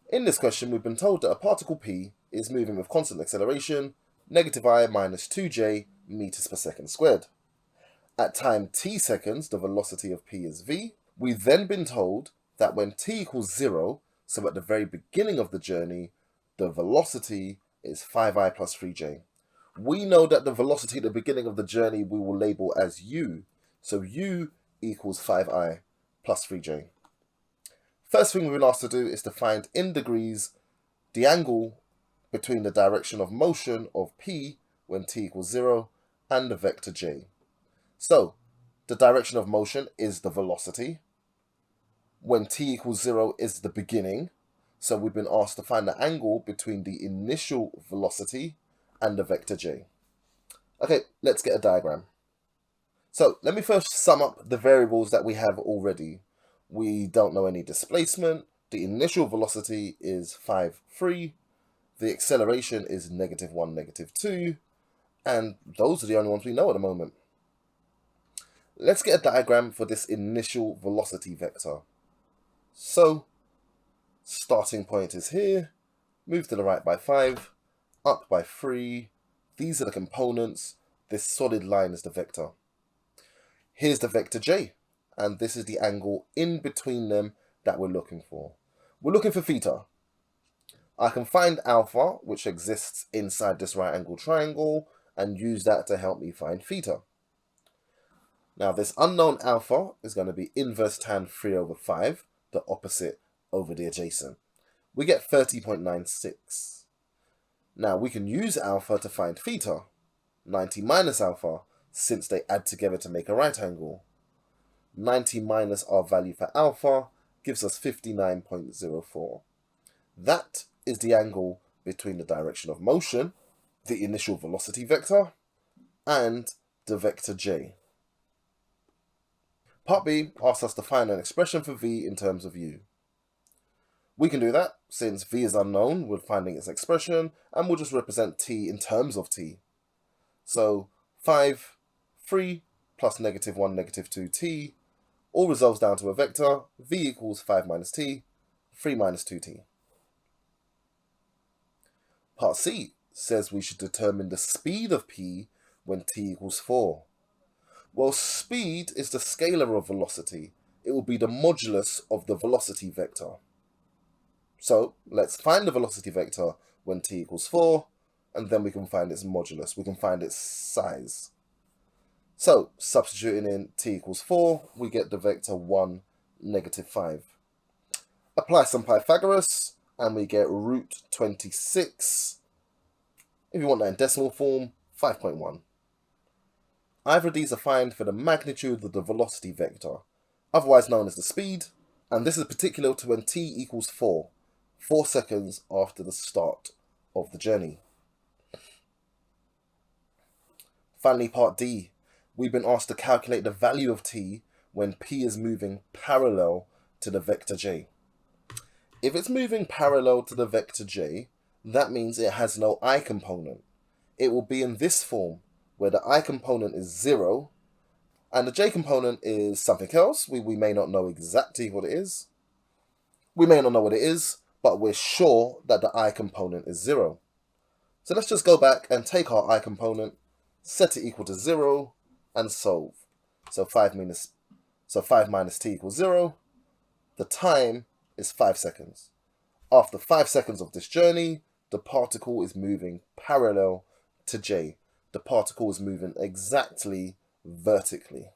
In this question, we've been told that a particle p is moving with constant acceleration, -I minus 2j meters per second squared. At time t seconds, the velocity of p is v. We've then been told that when t equals 0, so at the very beginning of the journey, the velocity is 5i plus 3j. We know that the velocity at the beginning of the journey we will label as u, so u equals 5i plus 3j. First thing we've been asked to do is to find in degrees the angle between the direction of motion of p when t equals 0 and the vector j. So, the direction of motion is the velocity. When t equals 0 is the beginning. So we've been asked to find the angle between the initial velocity and the vector j. Okay, let's get a diagram. So let me first sum up the variables that we have already. We don't know any displacement. The initial velocity is 5, 3. The acceleration is -1, -2. And those are the only ones we know at the moment. Let's get a diagram for this initial velocity vector. So, starting point is here, move to the right by 5, up by 3. These are the components. This solid line is the vector. Here's the vector j, and this is the angle in between them that we're looking for. We're looking for theta. I can find alpha, which exists inside this right angle triangle, and use that to help me find theta. Now this unknown alpha is going to be inverse tan 3/5, the opposite over the adjacent. We get 30.96. Now we can use alpha to find theta, 90 minus alpha, since they add together to make a right angle. 90 minus our value for alpha gives us 59.04. That is the angle between the direction of motion, the initial velocity vector, and the vector j. Part B asks us to find an expression for v in terms of u. We can do that. Since v is unknown, we're finding its expression, and we'll just represent t in terms of t. So 5, 3 plus -1, -2t all resolves down to a vector. V equals 5 minus t, 3 minus 2t. Part C says we should determine the speed of p when t equals 4. Well, speed is the scalar of velocity. It will be the modulus of the velocity vector. So let's find the velocity vector when t equals 4, and then we can find its modulus. We can find its size. So substituting in t equals 4, we get the vector 1, -5. Apply some Pythagoras, and we get root 26. If you want that in decimal form, 5.1. Either of these are fine for the magnitude of the velocity vector, otherwise known as the speed, and this is particular to when t equals 4 seconds after the start of the journey. Finally, part D, we've been asked to calculate the value of t when p is moving parallel to the vector j. If it's moving parallel to the vector j, that means it has no I component. It will be in this form, where the I component is 0, and the j component is something else. We may not know exactly what it is. We may not know what it is, but we're sure that the I component is 0. So let's just go back and take our I component, set it equal to 0, and solve. So 5 minus t equals 0. The time is 5 seconds. After 5 seconds of this journey, the particle is moving parallel to j. The particle is moving exactly vertically.